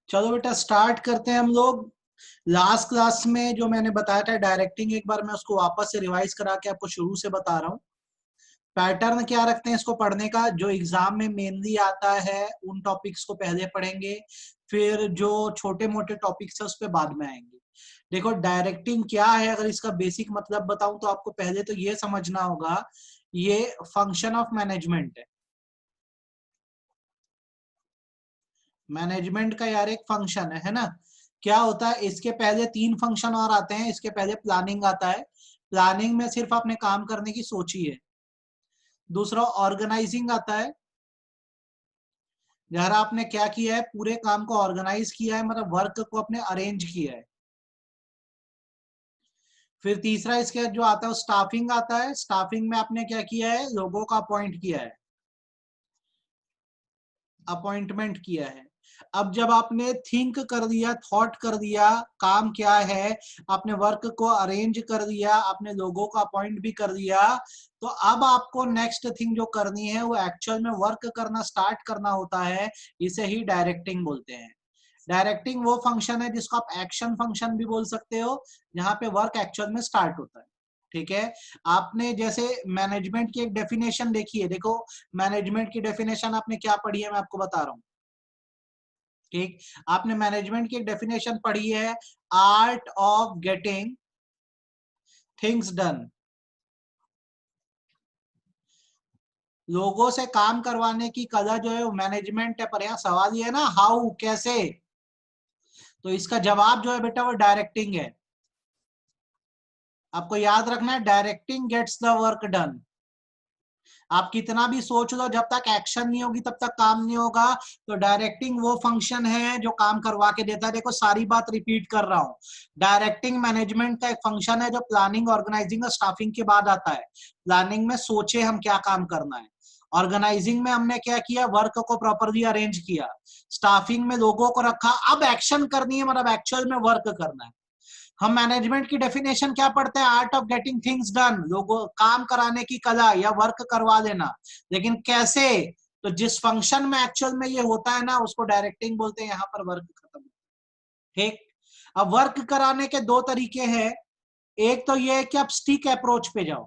चलो बेटा स्टार्ट करते हैं हम लोग। लास्ट क्लास में जो मैंने बताया था डायरेक्टिंग, एक बार मैं उसको वापस से रिवाइज करा के आपको शुरू से बता रहा हूँ। पैटर्न क्या रखते हैं इसको पढ़ने का, जो एग्जाम में मेनली आता है उन टॉपिक्स को पहले पढ़ेंगे, फिर जो छोटे मोटे टॉपिक्स है उस पर बाद में आएंगे। देखो डायरेक्टिंग क्या है, अगर इसका बेसिक मतलब बताऊं तो आपको पहले तो ये समझना होगा, ये फंक्शन ऑफ मैनेजमेंट है। मैनेजमेंट का यार एक फंक्शन है ना। क्या होता है, इसके पहले तीन फंक्शन और आते हैं। इसके पहले प्लानिंग आता है। प्लानिंग में सिर्फ आपने काम करने की सोची है। दूसरा ऑर्गेनाइजिंग आता है, जरा आपने क्या किया है, पूरे काम को ऑर्गेनाइज किया है, मतलब वर्क को अपने अरेंज किया है। फिर तीसरा इसके जो आता है स्टाफिंग आता है। स्टाफिंग में आपने क्या किया है, लोगों का अपॉइंट किया है, अपॉइंटमेंट किया है। अब जब आपने थिंक कर दिया, थॉट कर दिया, काम क्या है, आपने वर्क को अरेंज कर दिया, आपने लोगों को अपॉइंट भी कर दिया, तो अब आपको नेक्स्ट थिंग जो करनी है वो एक्चुअल में वर्क करना स्टार्ट करना होता है। इसे ही डायरेक्टिंग बोलते हैं। डायरेक्टिंग वो फंक्शन है जिसको आप एक्शन फंक्शन भी बोल सकते हो, जहां पे वर्क एक्चुअल में स्टार्ट होता है। ठीक है। आपने जैसे मैनेजमेंट की एक डेफिनेशन देखी है, देखो मैनेजमेंट की डेफिनेशन आपने क्या पढ़ी है मैं आपको बता रहा हूं। ठीक, आपने मैनेजमेंट की एक डेफिनेशन पढ़ी है, art of getting things done. लोगों से काम करवाने की कला जो है वो मैनेजमेंट है, पर यहाँ सवाल ये है ना, हाउ, कैसे। तो इसका जवाब जो है बेटा वो डायरेक्टिंग है। आपको याद रखना है, directing gets the work done. आप कितना भी सोच लो, जब तक एक्शन नहीं होगी तब तक काम नहीं होगा। तो डायरेक्टिंग वो फंक्शन है जो काम करवा के देता है। देखो सारी बात रिपीट कर रहा हूं, डायरेक्टिंग मैनेजमेंट का एक फंक्शन है जो प्लानिंग, ऑर्गेनाइजिंग और स्टाफिंग के बाद आता है। प्लानिंग में सोचे हम क्या काम करना है, ऑर्गेनाइजिंग में हमने क्या किया, वर्क को प्रॉपरली अरेंज किया, स्टाफिंग में लोगों को रखा, अब एक्शन करनी है, मतलब एक्चुअल में वर्क करना है। हम मैनेजमेंट की डेफिनेशन क्या पढ़ते हैं, art of getting things done, लोगों काम कराने की कला या वर्क करवा देना। लेकिन कैसे, तो जिस फंक्शन में एक्चुअल में ये होता है ना उसको डायरेक्टिंग बोलते हैं। यहां पर वर्क खत्म। ठीक। अब वर्क कराने के दो तरीके हैं। एक तो ये है कि आप स्टिक अप्रोच पे जाओ।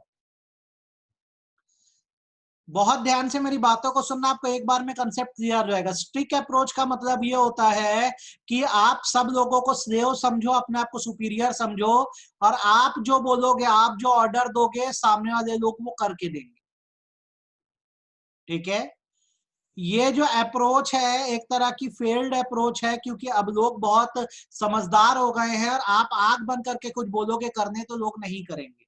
बहुत ध्यान से मेरी बातों को सुनना, आपको एक बार में कंसेप्ट क्लियर हो जाएगा। स्टिक अप्रोच का मतलब ये होता है कि आप सब लोगों को स्लेव समझो, अपने आप को सुपीरियर समझो, और आप जो बोलोगे, आप जो ऑर्डर दोगे, सामने वाले लोग वो करके देंगे। ठीक है। ये जो अप्रोच है एक तरह की फेल्ड अप्रोच है, क्योंकि अब लोग बहुत समझदार हो गए हैं, और आप आंख बंद करके कुछ बोलोगे करने तो लोग नहीं करेंगे।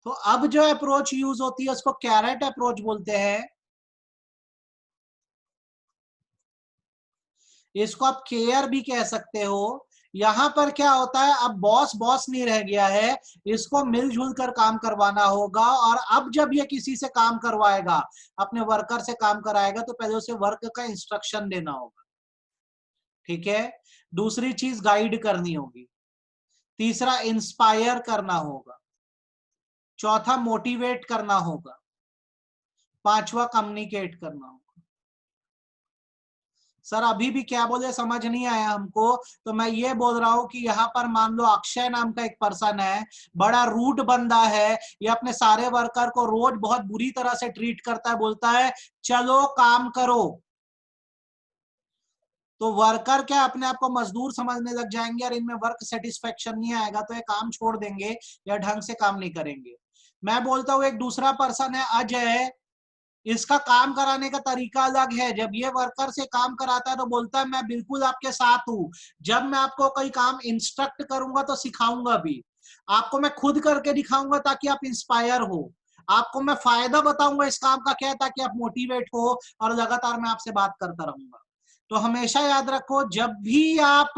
तो अब जो अप्रोच यूज होती है उसको कैरेट अप्रोच बोलते हैं। इसको आप केयर भी कह सकते हो। यहां पर क्या होता है, अब बॉस बॉस नहीं रह गया है, इसको मिलजुल कर काम करवाना होगा। और अब जब ये किसी से काम करवाएगा, अपने वर्कर से काम कराएगा, तो पहले उसे वर्क का इंस्ट्रक्शन देना होगा। ठीक है। दूसरी चीज गाइड करनी होगी। तीसरा इंस्पायर करना होगा। चौथा मोटिवेट करना होगा। पांचवा कम्युनिकेट करना होगा। सर अभी भी क्या बोले समझ नहीं आया हमको। तो मैं ये बोल रहा हूं कि यहाँ पर मान लो अक्षय नाम का एक पर्सन है, बड़ा रूड बंदा है, ये अपने सारे वर्कर को रोज बहुत बुरी तरह से ट्रीट करता है, बोलता है चलो काम करो। तो वर्कर क्या अपने आप को मजदूर समझने लग जाएंगे, और इनमें वर्क सेटिस्फेक्शन नहीं आएगा तो ये काम छोड़ देंगे या ढंग से काम नहीं करेंगे। मैं बोलता हूं एक दूसरा पर्सन है अजय, इसका काम कराने का तरीका अलग है। जब ये वर्कर से काम कराता है तो बोलता है मैं बिल्कुल आपके साथ हूं, जब मैं आपको कोई काम इंस्ट्रक्ट करूंगा तो सिखाऊंगा भी, आपको मैं खुद करके दिखाऊंगा ताकि आप इंस्पायर हो, आपको मैं फायदा बताऊंगा इस काम का क्या है ताकि आप मोटिवेट हो, और लगातार मैं आपसे बात करता रहूंगा। तो हमेशा याद रखो, जब भी आप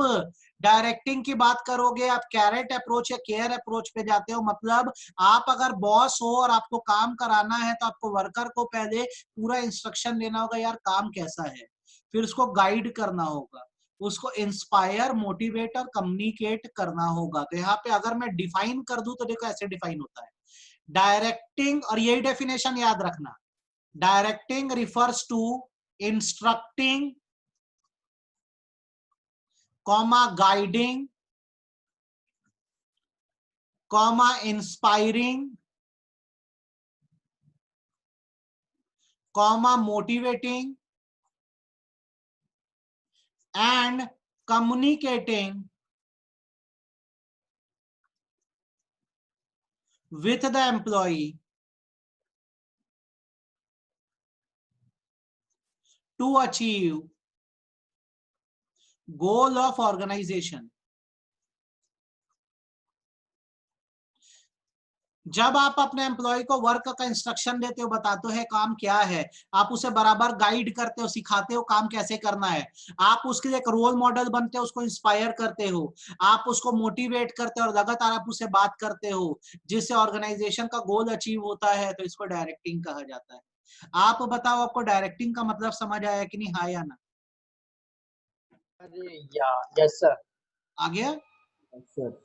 डायरेक्टिंग की बात करोगे, आप कैरेट अप्रोच या केयर अप्रोच पे जाते हो। मतलब आप अगर बॉस हो और आपको काम कराना है तो आपको वर्कर को पहले पूरा इंस्ट्रक्शन देना होगा, यार काम कैसा है, फिर उसको गाइड करना होगा, उसको इंस्पायर, मोटिवेट और कम्युनिकेट करना होगा। तो यहाँ पे अगर मैं डिफाइन कर दूं तो देखो ऐसे डिफाइन होता है डायरेक्टिंग, और यही डेफिनेशन याद रखना, directing refers to instructing comma guiding, comma inspiring, comma motivating and communicating with the employee to achieve goal of organization. जब आप अपने एम्प्लॉय को वर्क का इंस्ट्रक्शन देते हो, बताते हो काम क्या है, आप उसे बराबर गाइड करते हो, सिखाते हो काम कैसे करना है, आप उसके लिए एक रोल मॉडल बनते हो, उसको इंस्पायर करते हो, आप उसको मोटिवेट करते हो और लगातार आप उससे बात करते हो जिससे ऑर्गेनाइजेशन का गोल अचीव होता है, तो इसको डायरेक्टिंग कहा जाता है। आप बताओ, आपको डायरेक्टिंग का मतलब समझ आया कि नहीं, हाँ या ना? Yes sir. आ गया? Yes sir.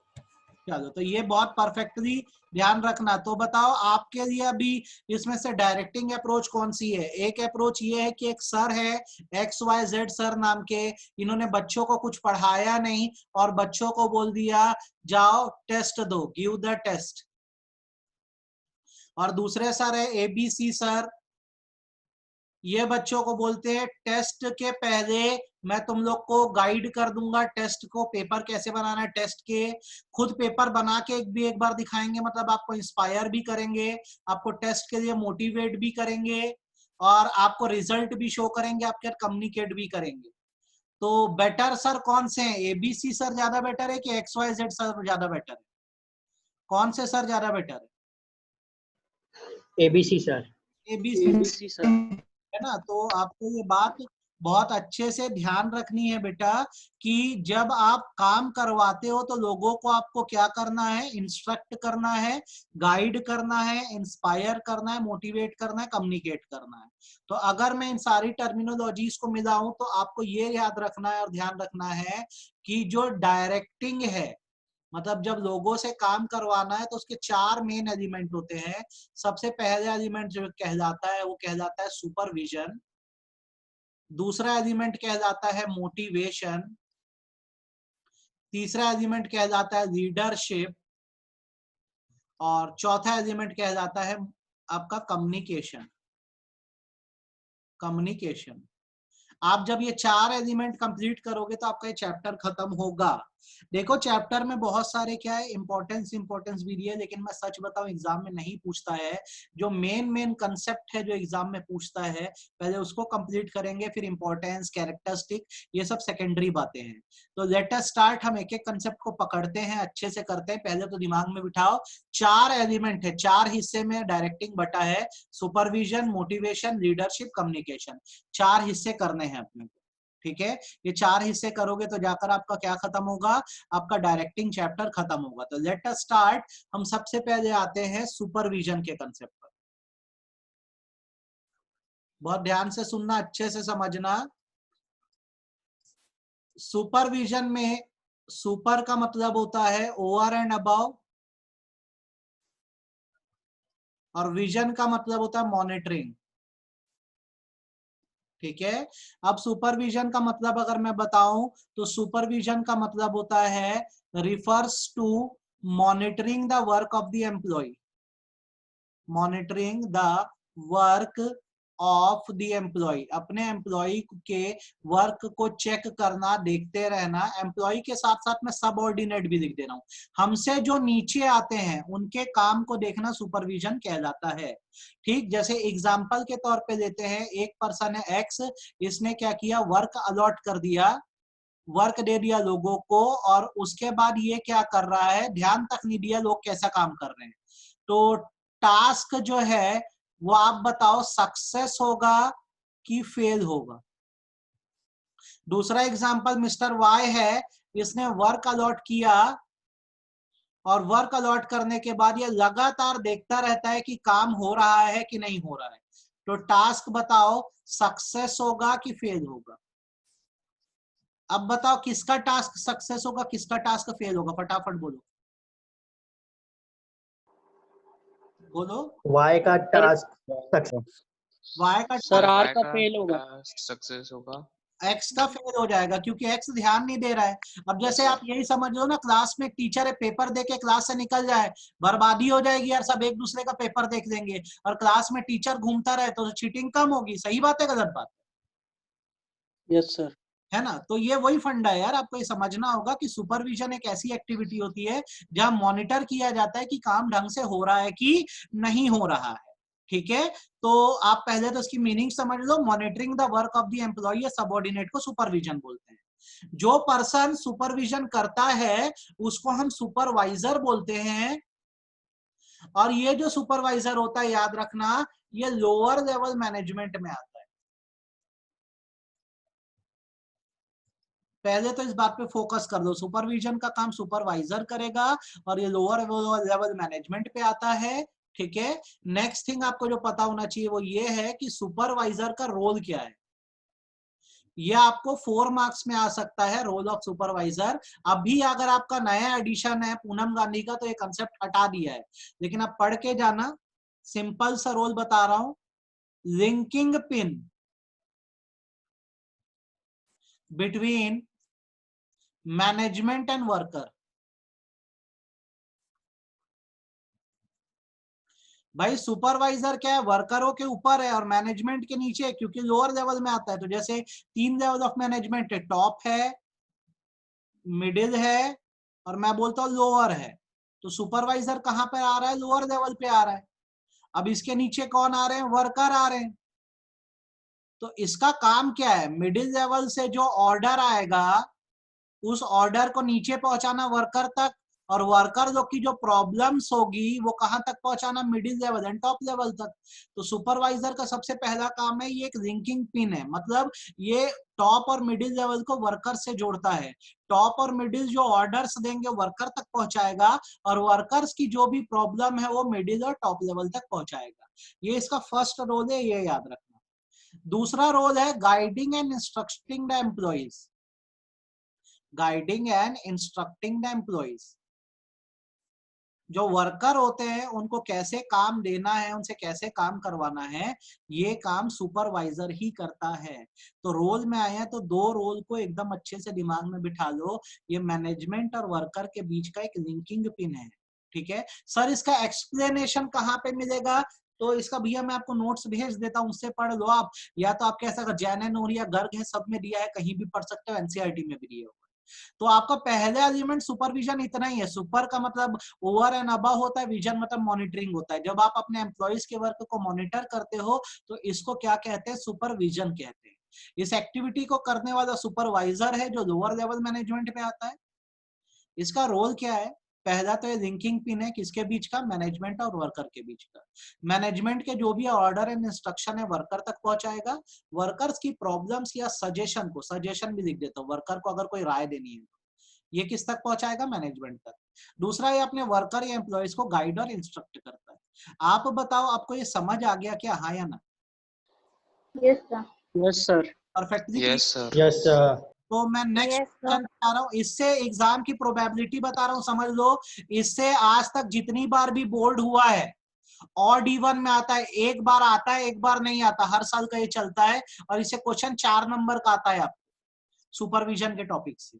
चलो, तो ये बहुत परफेक्टली ध्यान रखना। तो बताओ आपके लिए अभी इसमें से डायरेक्टिंग अप्रोच कौन सी है? एक अप्रोच ये है कि एक सर है XYZ सर नाम के, इन्होंने बच्चों को कुछ पढ़ाया नहीं और बच्चों को बोल दिया जाओ टेस्ट दो, गिव द टेस्ट। और दूसरे सर है ABC सर, ये बच्चों को बोलते हैं टेस्ट के पहले मैं तुम लोग को गाइड कर दूंगा, टेस्ट को पेपर कैसे बनाना है, टेस्ट के खुद पेपर बना के एक बार दिखाएंगे, मतलब आपको इंस्पायर भी करेंगे, आपको टेस्ट के लिए मोटिवेट भी करेंगे और आपको रिजल्ट भी शो करेंगे, आपके कम्युनिकेट भी करेंगे। तो बेटर सर कौन से हैं? ABC सर ज्यादा बेटर है कि XYZ सर ज्यादा बेटर है? कौन से सर ज्यादा बेटर है? ABC sir. ABC सर, है ना? तो आपको ये बात बहुत अच्छे से ध्यान रखनी है बेटा कि जब आप काम करवाते हो तो लोगों को आपको क्या करना है? इंस्ट्रक्ट करना है, गाइड करना है, इंस्पायर करना है, मोटिवेट करना है, कम्युनिकेट करना है। तो अगर मैं इन सारी टर्मिनोलॉजीज को मिलाऊं तो आपको ये याद रखना है और ध्यान रखना है कि जो डायरेक्टिंग है, मतलब जब लोगों से काम करवाना है, तो उसके 4 मेन एलिमेंट होते हैं। सबसे पहले एलिमेंट जो कहलाता है वो कहलाता है सुपरविजन, दूसरा एलिमेंट कहलाता है मोटिवेशन, तीसरा एलिमेंट कहलाता है लीडरशिप और चौथा एलिमेंट कहलाता है आपका कम्युनिकेशन। कम्युनिकेशन, आप जब ये 4 एलिमेंट कंप्लीट करोगे तो आपका ये चैप्टर खत्म होगा। देखो चैप्टर में बहुत सारे क्या है इंपॉर्टेंस भी दिए, लेकिन मैं सच बताऊं एग्जाम में नहीं पूछता है। जो मेन कंसेप्ट है जो एग्जाम में पूछता है, पहले उसको कंप्लीट करेंगे, फिर इंपॉर्टेंस, कैरेक्टरिस्टिक, ये सब सेकेंडरी बातें हैं। तो लेट अस स्टार्ट, हम एक एक कंसेप्ट को पकड़ते हैं, अच्छे से करते हैं। पहले तो दिमाग में बिठाओ 4 एलिमेंट है, 4 हिस्से में डायरेक्टिंग बटा है, सुपरविजन, मोटिवेशन, लीडरशिप, कम्युनिकेशन, 4 हिस्से करने हैं अपने को। ठीक है, ये 4 हिस्से करोगे तो जाकर आपका क्या खत्म होगा? आपका डायरेक्टिंग चैप्टर खत्म होगा। तो लेट अस स्टार्ट, हम सबसे पहले आते हैं सुपरविजन के कंसेप्ट पर। बहुत ध्यान से सुनना, अच्छे से समझना। सुपरविजन में सुपर का मतलब होता है ओवर एंड अबव, और विजन का मतलब होता है मॉनिटरिंग। ठीक है, अब सुपरविजन का मतलब अगर मैं बताऊं तो सुपरविजन का मतलब होता है refers to monitoring the work of the employee, monitoring the work of the employee, अपने एम्प्लॉय के वर्क को चेक करना, देखते रहना। एम्प्लॉय के साथ साथ मैं सबऑर्डिनेट भी लिख दे रहा हूं, हमसे जो नीचे आते हैं उनके काम को देखना सुपरविजन कहलाता है। ठीक, जैसे एग्जांपल के तौर पे लेते हैं, एक पर्सन है एक्स, इसने क्या किया? वर्क अलॉट कर दिया, वर्क दे दिया लोगों को, और उसके बाद ये क्या कर रहा है? ध्यान तक नहीं दिया लोग कैसा काम कर रहे हैं। तो टास्क जो है वो आप बताओ सक्सेस होगा कि फेल होगा? दूसरा एग्जांपल मिस्टर वाई है, इसने वर्क अलॉट किया और वर्क अलॉट करने के बाद ये लगातार देखता रहता है कि काम हो रहा है कि नहीं हो रहा है। तो टास्क बताओ सक्सेस होगा कि फेल होगा? अब बताओ किसका टास्क सक्सेस होगा, किसका टास्क फेल होगा? फटाफट बोलो, बोलो। वाई का टास्क सक्सेस। वाई का सर टास्क आर का फेल होगा। सक्सेस होगा। एक्स का फेल हो जाएगा क्योंकि एक्स ध्यान नहीं दे रहा है। अब जैसे आप यही समझ लो ना, क्लास में टीचर है पेपर दे के क्लास से निकल जाए, बर्बादी हो जाएगी यार, सब एक दूसरे का पेपर देख लेंगे। और क्लास में टीचर घूमता रहे तो चीटिंग कम होगी। सही बात है गलत बात यस सर। है ना? तो ये वही फंडा है यार, आपको ये समझना होगा कि सुपरविजन एक ऐसी एक्टिविटी होती है जहां मॉनिटर किया जाता है कि काम ढंग से हो रहा है कि नहीं हो रहा है। ठीक है, तो आप पहले तो इसकी मीनिंग समझ लो। Monitoring the work of the employee या सबऑर्डिनेट को सुपरविजन बोलते हैं। जो पर्सन सुपरविजन करता है उसको हम सुपरवाइजर बोलते हैं। और ये जो सुपरवाइजर होता है, याद रखना, ये लोअर लेवल मैनेजमेंट में आता है। पहले तो इस बात पे फोकस कर दो, सुपरविजन का काम सुपरवाइजर करेगा और ये लोअर लेवल मैनेजमेंट पे आता है। ठीक है, नेक्स्ट थिंग आपको जो पता होना चाहिए वो ये है कि सुपरवाइजर का रोल क्या है। ये आपको 4 मार्क्स में आ सकता है, रोल ऑफ सुपरवाइजर। अभी अगर आपका नया एडिशन है पूनम गांधी का तो ये कंसेप्ट हटा दिया है, लेकिन अब पढ़ के जाना। सिंपल सा रोल बता रहा हूं, linking pin between management and worker. भाई सुपरवाइजर क्या है, वर्करों के ऊपर है और मैनेजमेंट के नीचे, क्योंकि लोअर लेवल में आता है। तो जैसे 3 लेवल ऑफ मैनेजमेंट है, टॉप है, मिडिल है और मैं बोलता हूं लोअर है। तो सुपरवाइजर कहां पे आ रहा है, लोअर लेवल पे आ रहा है। अब इसके नीचे कौन आ रहे हैं, वर्कर आ रहे हैं। तो इसका काम क्या है, मिडिल लेवल से जो ऑर्डर आएगा उस ऑर्डर को नीचे पहुंचाना वर्कर तक, और वर्कर लोग की जो प्रॉब्लम्स होगी वो कहां तक पहुंचाना, middle level and top level तक। तो सुपरवाइजर का सबसे पहला काम है, ये एक लिंकिंग पिन है, मतलब ये टॉप और मिडिल लेवल को वर्कर से जोड़ता है। टॉप और मिडिल जो ऑर्डर्स देंगे वर्कर तक पहुंचाएगा, और वर्कर्स की जो भी प्रॉब्लम है वो मिडिल और टॉप लेवल तक पहुंचाएगा। ये इसका फर्स्ट रोल है, ये याद रखना। दूसरा रोल है guiding and instructing the employees. Guiding and instructing the employees, जो वर्कर होते हैं उनको कैसे काम देना है, उनसे कैसे काम करवाना है, ये काम सुपरवाइजर ही करता है। तो रोल में आए हैं तो 2 रोल को एकदम अच्छे से दिमाग में बिठा लो। ये मैनेजमेंट और वर्कर के बीच का एक लिंकिंग पिन है। ठीक है सर, इसका एक्सप्लेनेशन कहाँ पे मिलेगा? तो इसका भैया मैं आपको नोट्स भेज देता हूँ, उससे पढ़ लो आप। या तो आपके ऐसा जैन एंड या गर्ग है, सब में दिया है, कहीं भी पढ़ सकते हो, एनसीईआरटी में भी दिया हो। तो आपका पहला एलिमेंट सुपरविजन इतना ही है। सुपर का मतलब ओवर एंड अबव होता है, विजन मतलब मॉनिटरिंग होता है। जब आप अपने एम्प्लॉइज के वर्क को मॉनिटर करते हो तो इसको क्या कहते हैं, सुपरविजन कहते हैं। इस एक्टिविटी को करने वाला सुपरवाइजर है जो लोअर लेवल मैनेजमेंट में आता है। इसका रोल क्या है, पहला तो ये लिंकिंग पिन है, किसके बीच का, मैनेजमेंट और वर्कर के बीच का। मैनेजमेंट के जो भी ऑर्डर एंड इंस्ट्रक्शन है वर्कर तक पहुंचाएगा। वर्कर्स की प्रॉब्लम्स या सजेशन को, सजेशन भी लिख देता हूं, वर्कर को अगर कोई राय देनी है तो ये किस तक पहुंचाएगा, मैनेजमेंट तक। दूसरा, ये अपने वर्कर या एम्प्लॉइज को गाइड और इंस्ट्रक्ट करता है। आप बताओ, आपको ये समझ आ गया क्या, हाँ या ना? Yes sir. Yes sir. Perfectly. Yes sir. Yes sir. तो मैं नेक्स्ट यस सर। क्वेश्चन बता रहा हूँ, इससे एग्जाम की प्रोबेबिलिटी बता रहा हूँ, समझ लो। इससे आज तक जितनी बार भी बोर्ड हुआ है, ऑड इवन में आता है, एक बार आता है एक बार नहीं आता, हर साल का ये चलता है। और इससे क्वेश्चन 4 नंबर का आता है आपको सुपरविजन के टॉपिक से।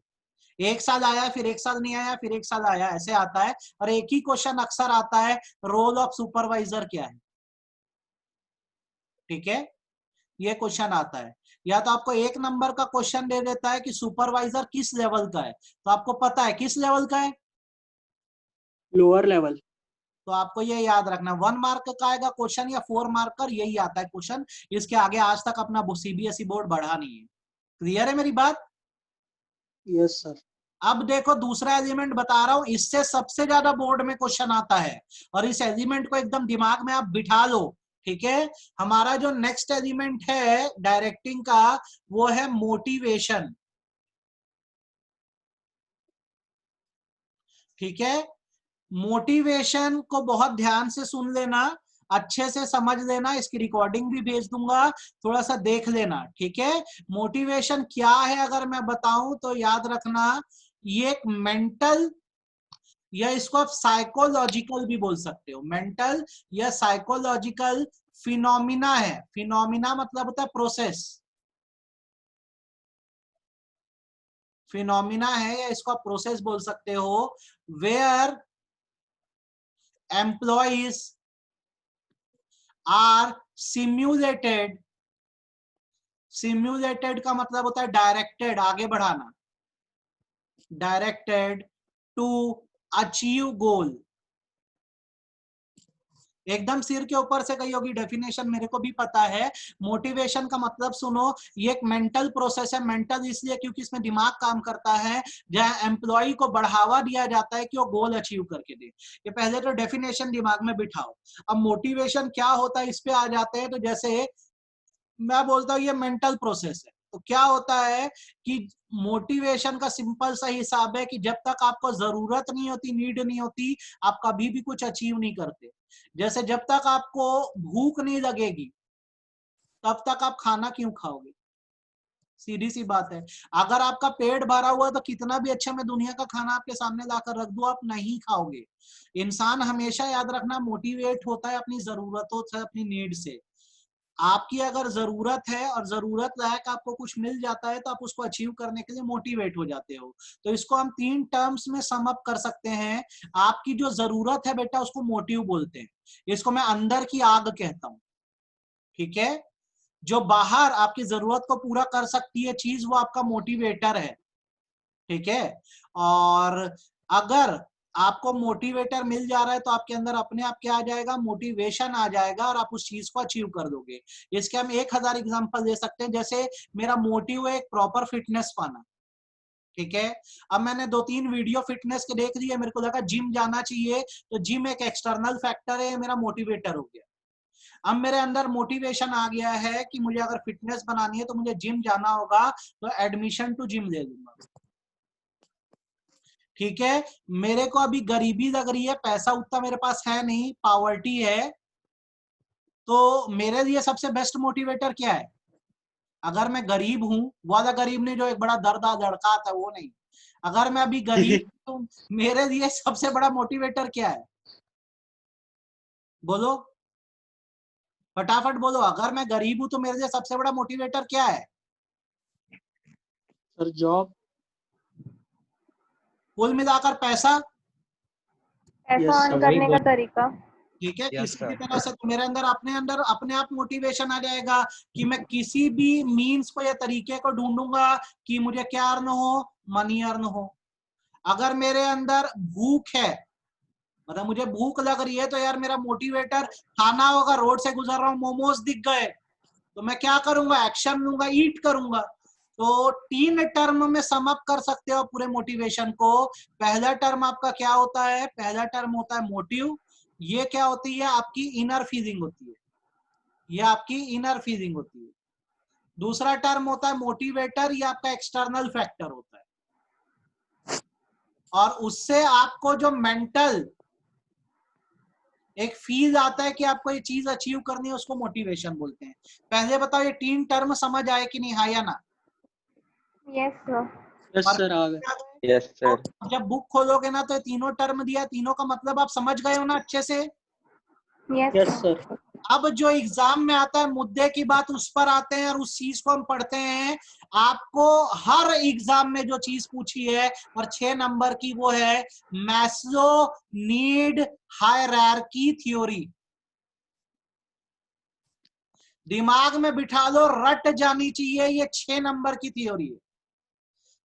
एक साल आया, फिर एक साल नहीं आया, फिर एक साल आया, ऐसे आता है। और एक ही क्वेश्चन अक्सर आता है, रोल ऑफ सुपरवाइजर क्या है। ठीक है, ये क्वेश्चन आता है। या तो आपको 1 नंबर का क्वेश्चन दे देता है कि सुपरवाइजर किस लेवल का है, तो आपको पता है किस लेवल का है, लोअर लेवल। तो आपको ये याद रखना। 1 मार्क का आएगा क्वेश्चन या 4 मार्क का, यही आता है क्वेश्चन। इसके आगे आज तक अपना सीबीएसई बोर्ड बढ़ा नहीं है। क्लियर है मेरी बात? Yes sir. अब देखो, दूसरा एलिमेंट बता रहा हूं, इससे सबसे ज्यादा बोर्ड में क्वेश्चन आता है, और इस एलिमेंट को एकदम दिमाग में आप बिठा लो। ठीक है, हमारा जो नेक्स्ट एलिमेंट है डायरेक्टिंग का, वो है मोटिवेशन। ठीक है, मोटिवेशन को बहुत ध्यान से सुन लेना, अच्छे से समझ लेना, इसकी रिकॉर्डिंग भी भेज दूंगा, थोड़ा सा देख लेना। ठीक है, मोटिवेशन क्या है अगर मैं बताऊं तो याद रखना, ये एक मेंटल या इसको आप साइकोलॉजिकल भी बोल सकते हो, मेंटल या साइकोलॉजिकल फिनोमिना है। फिनोमिना मतलब होता है प्रोसेस। फिनोमिना है या इसको आप प्रोसेस बोल सकते हो, where employees are simulated. Simulated का मतलब होता है डायरेक्टेड, आगे बढ़ाना, डायरेक्टेड टू अचीव गोल। एकदम सिर के ऊपर से गई होगी डेफिनेशन, मेरे को भी पता है। मोटिवेशन का मतलब सुनो, ये एक मेंटल प्रोसेस है। मेंटल इसलिए क्योंकि इसमें दिमाग काम करता है, जहां एम्प्लॉय को बढ़ावा दिया जाता है कि वो गोल अचीव करके दे। ये पहले तो डेफिनेशन दिमाग में बिठाओ। अब मोटिवेशन क्या होता है इस पे आ जाते हैं। तो जैसे मैं बोलता हूँ ये मेंटल प्रोसेस है, तो क्या होता है कि मोटिवेशन का सिंपल सा हिसाब है कि जब तक आपको जरूरत नहीं होती, नीड नहीं होती, आप कभी भी कुछ अचीव नहीं करते। जैसे जब तक आपको भूख नहीं लगेगी तब तक आप खाना क्यों खाओगे? सीधी सी बात है। अगर आपका पेट भरा हुआ है तो कितना भी अच्छा मैं दुनिया का खाना आपके सामने लाकर रख दूं, आप नहीं खाओगे। इंसान हमेशा याद रखना मोटिवेट होता है अपनी जरूरतों से, अपनी नीड से। आपकी अगर जरूरत है और जरूरत लायक आपको कुछ मिल जाता है तो आप उसको अचीव करने के लिए मोटिवेट हो जाते हो। तो इसको हम 3 टर्म्स में सम अप कर सकते हैं। आपकी जो जरूरत है बेटा उसको मोटिव बोलते हैं, इसको मैं अंदर की आग कहता हूं। ठीक है, जो बाहर आपकी जरूरत को पूरा कर सकती है चीज, वो आपका मोटिवेटर है। ठीक है, और अगर आपको मोटिवेटर मिल जा रहा है तो आपके अंदर अपने आप क्या आ जाएगा, मोटिवेशन आ जाएगा और आप उस चीज को अचीव कर दोगे। इसके हम 1000 एग्जांपल दे सकते हैं। जैसे मेरा मोटिव है एक प्रॉपर फिटनेस पाना। ठीक है, अब मैंने 2-3 वीडियो फिटनेस के देख लिए, मेरे को लगा जिम जाना चाहिए, तो जिम एक एक्सटर्नल फैक्टर है, मेरा मोटिवेटर हो गया। अब मेरे अंदर मोटिवेशन आ गया है कि मुझे अगर फिटनेस बनानी है तो मुझे जिम जाना होगा, तो एडमिशन टू जिम ले लूंगा। ठीक है, मेरे को अभी गरीबी लग रही है, पैसा उतना मेरे पास है नहीं, पावर्टी है, तो मेरे लिए सबसे बेस्ट मोटिवेटर क्या है? अगर मैं गरीब हूं, वाला गरीब नहीं जो एक बड़ा दर्दा लड़का आता है, वो नहीं। अगर मैं अभी गरीब तो मेरे लिए सबसे बड़ा मोटिवेटर क्या है? बोलो, फटाफट बोलो। अगर मैं गरीब हूं तो मेरे लिए सबसे बड़ा मोटिवेटर क्या है? Sir job. कुल मिलाकर पैसा। पैसा यस अर्न सर। करने का तरीका। ठीक है, यस किसी भी सर। तरह से तो मेरे अंदर अपने आप मोटिवेशन आ जाएगा कि मैं किसी भी मीन्स को या तरीके को ढूंढूंगा कि मुझे क्या अर्न हो, मनी अर्न हो। अगर मेरे अंदर भूख है, मतलब मुझे भूख लग रही है, तो यार मेरा मोटिवेटर खाना होगा। रोड से गुजर रहा हूँ, मोमोज दिख गए, तो मैं क्या करूंगा, एक्शन लूंगा, ईट करूंगा। तो 3 टर्म में सम अप कर सकते हो पूरे मोटिवेशन को। पहला टर्म आपका क्या होता है? पहला टर्म होता है मोटिव। ये क्या होती है? आपकी इनर फीलिंग होती है, ये आपकी इनर फीलिंग होती है। दूसरा टर्म होता है मोटिवेटर, ये आपका एक्सटर्नल फैक्टर होता है। और उससे आपको जो मेंटल एक फील आता है कि आपको ये चीज अचीव करनी है, उसको मोटिवेशन बोलते हैं। पहले बताओ ये 3 टर्म समझ आए कि नहीं, हाँ या ना? Yes sir. यस और सर आ गए। Yes sir. तो जब बुक खोलोगे ना तो ये तीनों टर्म दिया, तीनों का मतलब आप समझ गए हो ना अच्छे से? Yes yes sir. सर। अब जो एग्जाम में आता है मुद्दे की बात, उस पर आते हैं और उस चीज को हम पढ़ते हैं। आपको हर एग्जाम में जो चीज पूछी है और 6 नंबर की, वो है मैस्लो नीड हायरार्की थ्योरी। दिमाग में बिठा लो, रट जानी चाहिए, ये 6 नंबर की थ्योरी है।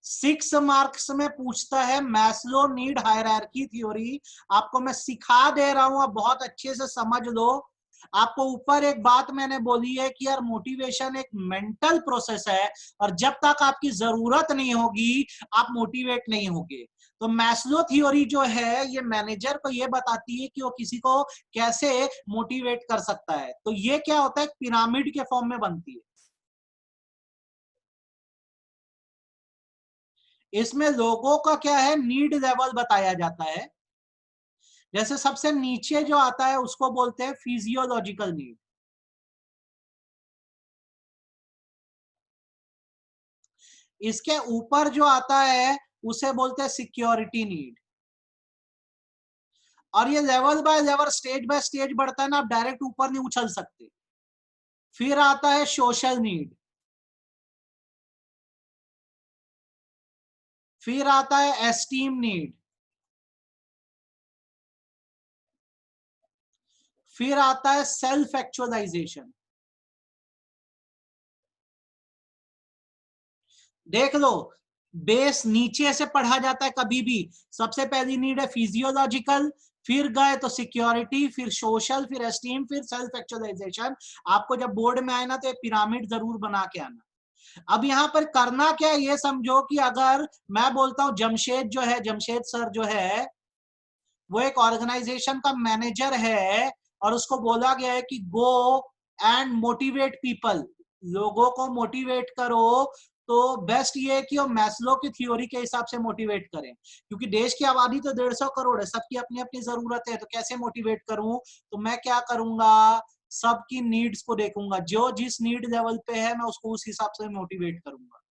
6 मार्क्स में पूछता है मैस्लो नीड हायरार्की थ्योरी। आपको मैं सिखा दे रहा हूं, आप बहुत अच्छे से समझ लो। आपको ऊपर एक बात मैंने बोली है कि यार मोटिवेशन एक मेंटल प्रोसेस है, और जब तक आपकी जरूरत नहीं होगी आप मोटिवेट नहीं होगे। तो मैस्लो थ्योरी जो है, ये मैनेजर को ये बताती है कि वो किसी को कैसे मोटिवेट कर सकता है। तो ये क्या होता है, पिरामिड के फॉर्म में बनती है। इसमें लोगों का क्या है, नीड लेवल बताया जाता है। जैसे सबसे नीचे जो आता है उसको बोलते हैं फिजियोलॉजिकल नीड। इसके ऊपर जो आता है उसे बोलते हैं सिक्योरिटी नीड। और ये level by level, stage by stage बढ़ता है ना, आप डायरेक्ट ऊपर नहीं उछल सकते। फिर आता है सोशल नीड। फिर आता है एस्टीम नीड, फिर आता है सेल्फ एक्चुअलाइजेशन। देख लो, बेस नीचे से पढ़ा जाता है कभी भी। सबसे पहली नीड है फिजियोलॉजिकल, फिर गए तो सिक्योरिटी, फिर सोशल, फिर एस्टीम, फिर सेल्फ एक्चुअलाइजेशन। आपको जब बोर्ड में आए ना तो ये पिरामिड जरूर बना के आना। अब यहाँ पर करना क्या है ये समझो कि अगर मैं बोलता हूं जमशेद जो है, जमशेद सर जो है वो एक ऑर्गेनाइजेशन का मैनेजर है और उसको बोला गया है कि गो एंड मोटिवेट पीपल, लोगों को मोटिवेट करो। तो बेस्ट ये है कि वो मैस्लो की थ्योरी के हिसाब से मोटिवेट करें, क्योंकि देश की आबादी तो 150 करोड़ है, सबकी अपनी अपनी जरूरत है। तो कैसे मोटिवेट करूं? तो मैं क्या करूंगा, सबकी नीड्स को देखूंगा, जो जिस नीड लेवल पे है मैं उसको उस हिसाब से मोटिवेट करूंगा।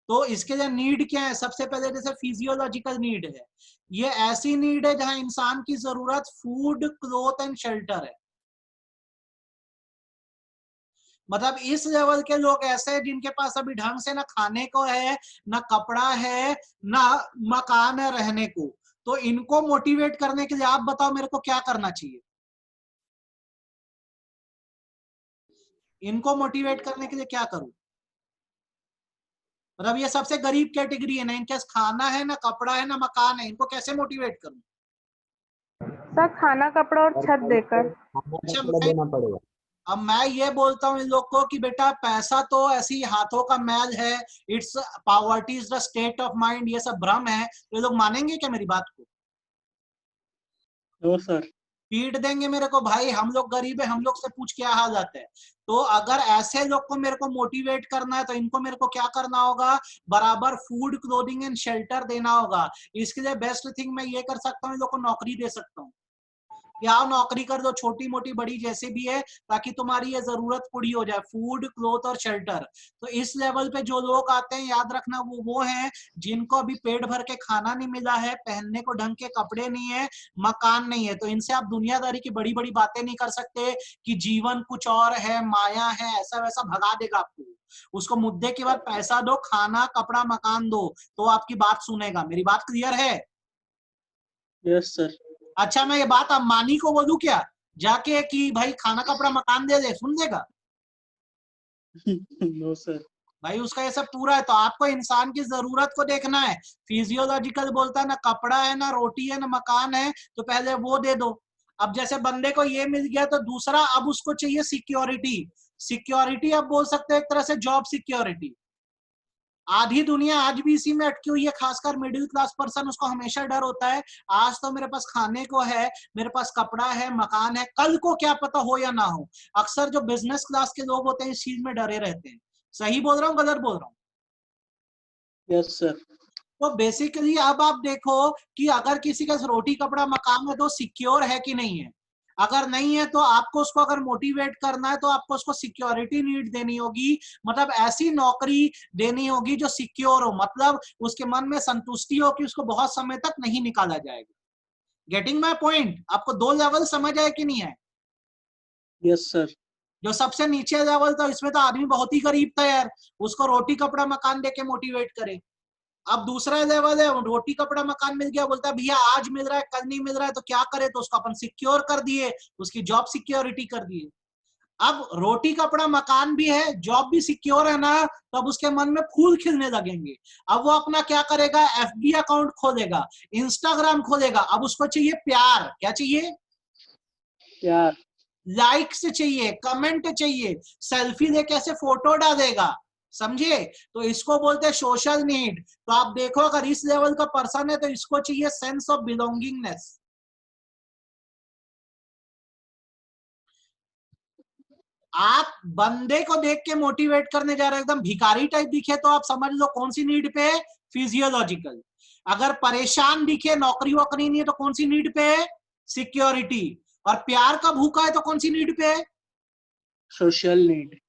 तो इसके लिए नीड क्या है? सबसे पहले जैसे फिजियोलॉजिकल नीड है, ये ऐसी नीड है जहां इंसान की जरूरत फूड, क्लोथ एंड शेल्टर है। मतलब इस लेवल के लोग ऐसे हैं जिनके पास अभी ढंग से ना खाने को है, ना कपड़ा है, ना मकान है रहने को। तो इनको मोटिवेट करने के लिए आप बताओ मेरे को क्या करना चाहिए? इनको मोटिवेट करने के लिए क्या करूं? मतलब ये सबसे गरीब कैटेगरी है ना, इनके पास खाना है, ना कपड़ा है, ना मकान है, इनको कैसे मोटिवेट करूं? सर खाना, कपड़ा और छत देकर। अच्छा, अब मैं ये बोलता हूँ इन लोग को कि बेटा पैसा तो ऐसी हाथों का मैल है, it's poverty is the state of mind, ये सब भ्रम है। तो ये लोग मानेंगे क्या मेरी बात को? No sir. पीट देंगे मेरे को, भाई हम लोग गरीब है, हम लोग से पूछ क्या हालत है। तो अगर ऐसे लोग को मेरे को मोटिवेट करना है तो इनको मेरे को क्या करना होगा? बराबर फूड, क्लोथिंग एंड शेल्टर देना होगा। इसके लिए बेस्ट थिंग मैं ये कर सकता हूँ, इन लोग को नौकरी दे सकता हूँ। या नौकरी कर दो, छोटी मोटी बड़ी जैसे भी है, ताकि तुम्हारी ये जरूरत पूरी हो जाए, फूड, क्लोथ और शेल्टर। तो इस लेवल पे जो लोग आते हैं, याद रखना वो हैं जिनको अभी पेट भर के खाना नहीं मिला है, पहनने को ढंग के कपड़े नहीं है, मकान नहीं है। तो इनसे आप दुनियादारी की बड़ी बड़ी बातें नहीं कर सकते कि जीवन कुछ और है, माया है, ऐसा वैसा भगा देगा आपको। उसको मुद्दे के बाद पैसा दो, खाना, कपड़ा, मकान दो, तो आपकी बात सुनेगा। मेरी बात क्लियर है? Yes sir. अच्छा, मैं ये बात अंबानी को बोलूं क्या जाके कि भाई खाना, कपड़ा, मकान दे दे, सुन देगा? No sir. भाई उसका ये सब पूरा है। तो आपको इंसान की जरूरत को देखना है। फिजियोलॉजिकल बोलता है ना कपड़ा है, ना रोटी है, ना मकान है, तो पहले वो दे दो। अब जैसे बंदे को ये मिल गया तो दूसरा अब उसको चाहिए सिक्योरिटी। सिक्योरिटी अब बोल सकते हैं एक तरह से जॉब सिक्योरिटी। आधी दुनिया आज भी इसी में अटकी हुई है, खासकर मिडिल क्लास पर्सन। उसको हमेशा डर होता है, आज तो मेरे पास खाने को है, मेरे पास कपड़ा है, मकान है, कल को क्या पता हो या ना हो। अक्सर जो बिजनेस क्लास के लोग होते हैं इस चीज में डरे रहते हैं। सही बोल रहा हूँ, गलत बोल रहा हूँ? Yes sir. तो बेसिकली अब आप देखो कि अगर किसी का रोटी, कपड़ा, मकान है तो सिक्योर है कि नहीं है। अगर नहीं है तो आपको उसको अगर मोटिवेट करना है तो आपको उसको सिक्योरिटी नीड देनी होगी। मतलब ऐसी नौकरी देनी होगी जो सिक्योर हो, मतलब उसके मन में संतुष्टि हो कि उसको बहुत समय तक नहीं निकाला जाएगा। Getting my point? आपको दो लेवल समझ आए कि नहीं है? Yes sir. जो सबसे नीचे लेवल था इसमें तो आदमी बहुत ही गरीब था यार, उसको रोटी, कपड़ा, मकान देके मोटिवेट करे। अब दूसरा लेवल है, रोटी, कपड़ा, मकान मिल गया, बोलता है भैया आज मिल रहा है, कल नहीं मिल रहा है, तो क्या करे? तो उसको अपन सिक्योर कर दिए, उसकी जॉब सिक्योरिटी कर दिए। अब रोटी, कपड़ा, मकान भी है, जॉब भी सिक्योर है ना, तो अब उसके मन में फूल खिलने लगेंगे। अब वो अपना क्या करेगा? एफबी अकाउंट खोलेगा, इंस्टाग्राम खोलेगा। अब उसको चाहिए प्यार। क्या चाहिए? प्यार। लाइक्स चाहिए, कमेंट चाहिए, सेल्फी लेके ऐसे फोटो डालेगा। समझे? तो इसको बोलते हैं सोशल नीड। तो आप देखो अगर इस लेवल का पर्सन है तो इसको चाहिए सेंस ऑफ बिलोंगिंगनेस। आप बंदे को देख के मोटिवेट करने जा रहे हो, एकदम भिखारी टाइप दिखे तो आप समझ लो कौन सी नीड पे? फिजियोलॉजिकल। अगर परेशान दिखे, नौकरी वोकरी नहीं है, तो कौन सी नीड पे? सिक्योरिटी। और प्यार का भूखा है तो कौन सी नीड पे? Social need.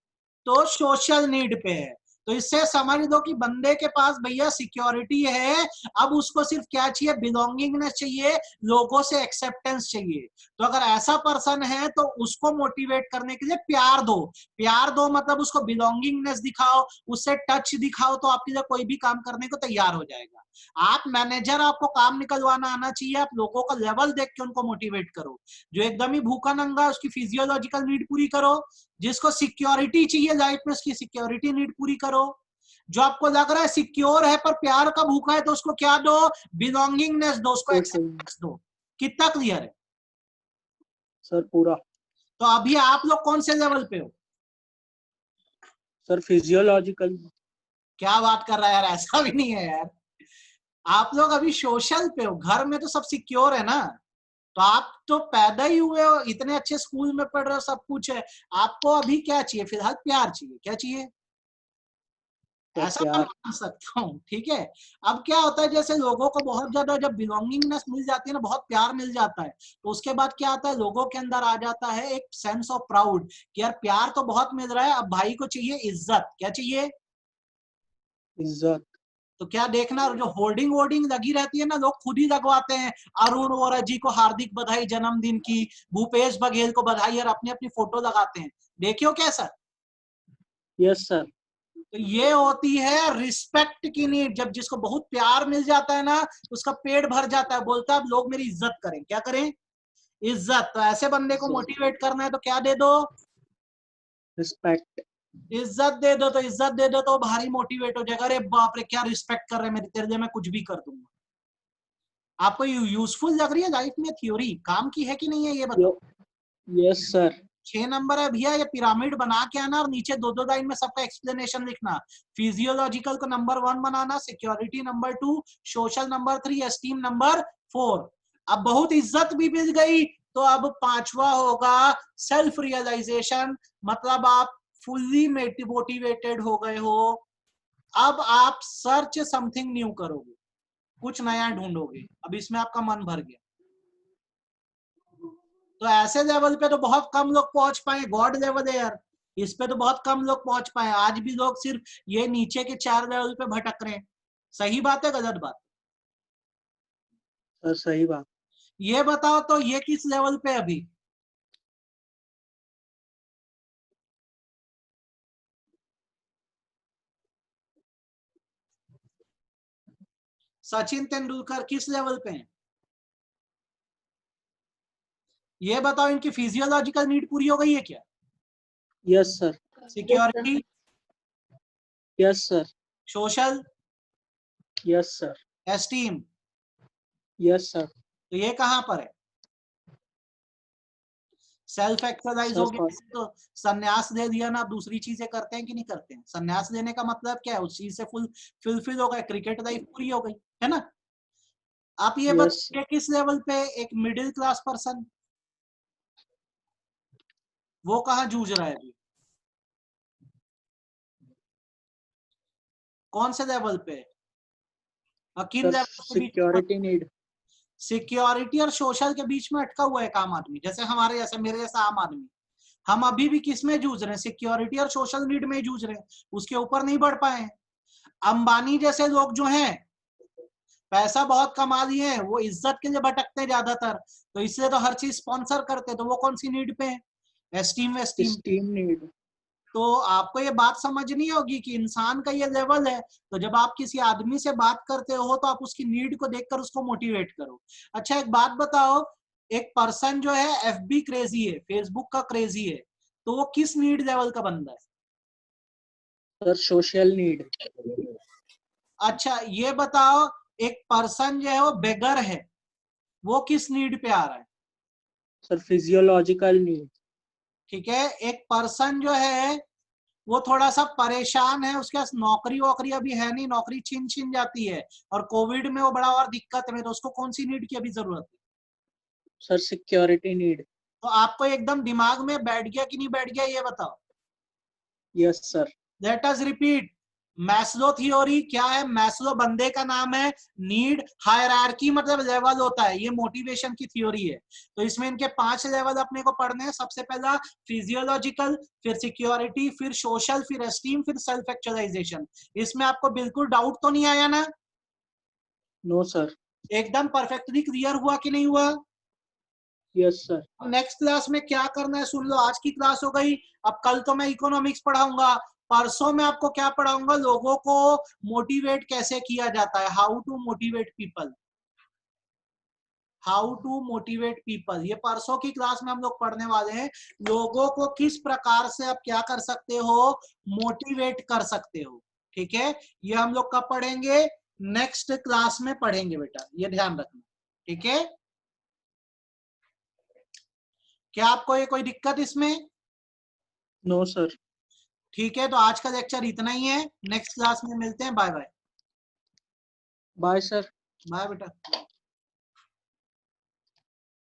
तो सोशल नीड पे है। तो इससे समझ दो कि बंदे के पास भैया सिक्योरिटी है, अब उसको सिर्फ क्या चाहिए? बिलोंगिंगनेस चाहिए, लोगों से एक्सेप्टेंस चाहिए। तो अगर ऐसा पर्सन है तो उसको मोटिवेट करने के लिए प्यार दो। प्यार दो मतलब उसको बिलोंगिंगनेस दिखाओ, उससे टच दिखाओ, तो आपके लिए कोई भी काम करने को तैयार हो जाएगा। आप मैनेजर, आपको काम निकलवाना आना चाहिए, आप लोगों का लेवल देख के उनको मोटिवेट करो। जो एकदम ही भूखा नंगा है उसकी फिजियोलॉजिकल नीड पूरी करो, जिसको सिक्योरिटी चाहिए लाइफ में उसकी सिक्योरिटी नीड पूरी करो, जो आपको लग रहा है सिक्योर है पर प्यार का भूखा है तो उसको क्या दो, बिलोंगिंगनेस दो, उसको एक्सेप्टेंस दो। कितना क्लियर है सर पूरा। तो अभी आप लोग कौन से लेवल पे हो? Sir physiological. क्या बात कर रहा है यार, ऐसा भी नहीं है यार, आप लोग अभी सोशल पे हो। घर में तो सब सिक्योर है ना, तो आप तो पैदा ही हुए हो, इतने अच्छे स्कूल में पढ़ रहे हो, सब कुछ है। आपको अभी क्या चाहिए? फिलहाल प्यार चाहिए। क्या चाहिए? ऐसा मैं प्यार। मान सकता हूँ, ठीक है। अब क्या होता है, जैसे लोगों को बहुत ज्यादा जब बिलोंगिंगनेस मिल जाती है ना, बहुत प्यार मिल जाता है, तो उसके बाद क्या आता है, लोगों के अंदर आ जाता है एक सेंस ऑफ प्राउड कि यार प्यार तो बहुत मिल रहा है, अब भाई को चाहिए इज्जत। क्या चाहिए? इज्जत। तो क्या देखना, जो होर्डिंग वोर्डिंग लगी रहती है ना, लोग खुद ही लगवाते हैं, अरुण वोरा जी को हार्दिक बधाई जन्मदिन की, भूपेश बघेल को बधाई, और अपनी अपनी फोटो लगाते हैं। देखियो कैसा। Yes sir. तो ये होती है रिस्पेक्ट की नीड। जब जिसको बहुत प्यार मिल जाता है ना, उसका पेट भर जाता है, बोलता है अब लोग मेरी इज्जत करें। क्या करें? इज्जत। तो ऐसे बंदे को मोटिवेट करना है तो क्या दे दो? रिस्पेक्ट। इज्जत दे दो। तो इज्जत दे दो तो भारी मोटिवेट हो जाएगा, अरे बाप रे क्या रिस्पेक्ट कर रहे हैं मेरी, तेरे लिए मैं कुछ भी कर दूंगा। आपको यूजफुल लग रही है लाइफ में थ्योरी, काम की है कि नहीं है ये बताओ। Yes sir. 6 नंबर है भैया, ये पिरामिड बना के आना और नीचे दो दो लाइन में सबका एक्सप्लेनेशन लिखना। फिजियोलॉजिकल को नंबर 1 बनाना, security number 2, social number 3, esteem number 4। अब बहुत इज्जत भी मिल गई, तो अब 5वां होगा सेल्फ रियलाइजेशन, मतलब आप फुल्ली मोटिवेटेड हो गए हो। अब आप सर्च समथिंग न्यू करोगे, कुछ नया ढूंढोगे। अब इसमें आपका मन भर गया। तो ऐसे लेवल पे तो बहुत कम लोग पहुंच पाए, गॉड लेवल है यार, इस पे तो बहुत कम लोग पहुंच पाए। आज भी लोग सिर्फ ये नीचे के 4 लेवल पे भटक रहे हैं। सही बात है गलत बात? सर सही बात। ये बताओ तो ये किस लेवल पे अभी? सचिन तेंदुलकर किस लेवल पे हैं? ये बताओ इनकी फिजियोलॉजिकल नीड पूरी हो गई है क्या? Yes sir. Security, yes sir. Social, yes sir. Esteem. Yes sir. तो ये कहां पर है? सेल्फ एक्चुअलाइज हो गया तो संन्यास दे दिया ना, दूसरी चीजें करते हैं कि नहीं करते हैं? संन्यास लेने का मतलब क्या है? उस चीज से फुलफिल हो गए, क्रिकेट लाइफ पूरी हो गई है ना। आप ये यस। बताइए किस लेवल पे एक मिडिल क्लास पर्सन, वो कहाँ जूझ रहा है अभी? कौन से लेवल पे? और किन सर लेवल के बीच? Security need. सिक्योरिटी और सोशल के बीच में अटका हुआ है एक आम आदमी, जैसे हमारे जैसे मेरे जैसा आम आदमी। हम अभी भी किस में जूझ रहे हैं? सिक्योरिटी और सोशल नीड में जूझ रहे हैं, उसके ऊपर नहीं बढ़ पाए हैं। अंबानी जैसे लोग जो हैं, पैसा बहुत कमा लिए हैं, वो इज्जत के लिए भटकते हैं ज्यादातर, तो इसलिए तो हर चीज स्पॉन्सर करते हैं। तो वो कौन सी नीड पे है? एस्टीम वेस्टीम। Esteem need. तो आपको ये बात समझनी होगी कि इंसान का ये लेवल है। तो जब आप किसी आदमी से बात करते हो तो आप उसकी नीड को देखकर उसको मोटिवेट करो। अच्छा एक बात बताओ, एक पर्सन जो है एफबी क्रेजी है, फेसबुक का क्रेजी है, तो वो किस नीड लेवल का बंदा है? Sir social need. अच्छा ये बताओ, एक पर्सन जो है वो बेगर है, वो किस नीड पे आ रहा है? Sir physiological need. ठीक है। एक पर्सन जो है वो थोड़ा सा परेशान है, उसके पास नौकरी वोकरी अभी है नहीं, नौकरी छिन छिन जाती है, और कोविड में वो बड़ा और दिक्कत में, तो उसको कौन सी नीड की अभी जरूरत है? Sir security need. तो आपको एकदम दिमाग में बैठ गया कि नहीं बैठ गया ये बताओ। Yes sir. Let us repeat. Maslow theory क्या है? मैस्लो बंदे का नाम है, नीड हायरार्की मतलब लेवल होता है, ये मोटिवेशन की थ्योरी है। तो इसमें इनके 5 लेवल अपने को पढ़ने हैं। सबसे पहला फिजियोलॉजिकल, फिर सिक्योरिटी, फिर सोशल, फिर एस्टीम, फिर सेल्फ एक्चुअलाइजेशन। इसमें आपको बिल्कुल डाउट तो नहीं आया ना? No sir. एकदम परफेक्टली क्लियर हुआ कि नहीं हुआ? Yes sir. नेक्स्ट क्लास में क्या करना है सुन लो। आज की क्लास हो गई, अब कल तो मैं इकोनॉमिक्स पढ़ाऊंगा, परसों मैं आपको क्या पढ़ाऊंगा, लोगों को मोटिवेट कैसे किया जाता है, how to motivate people, how to motivate people. ये परसों की क्लास में हम लोग पढ़ने वाले हैं, लोगों को किस प्रकार से आप क्या कर सकते हो, मोटिवेट कर सकते हो। ठीक है, ये हम लोग कब पढ़ेंगे, नेक्स्ट क्लास में पढ़ेंगे बेटा, ये ध्यान रखना। ठीक है, क्या आपको ये कोई दिक्कत इसमें? No sir. ठीक है, तो आज का लेक्चर इतना ही है, नेक्स्ट क्लास में मिलते हैं, bye bye. Bye sir. Bye बेटा।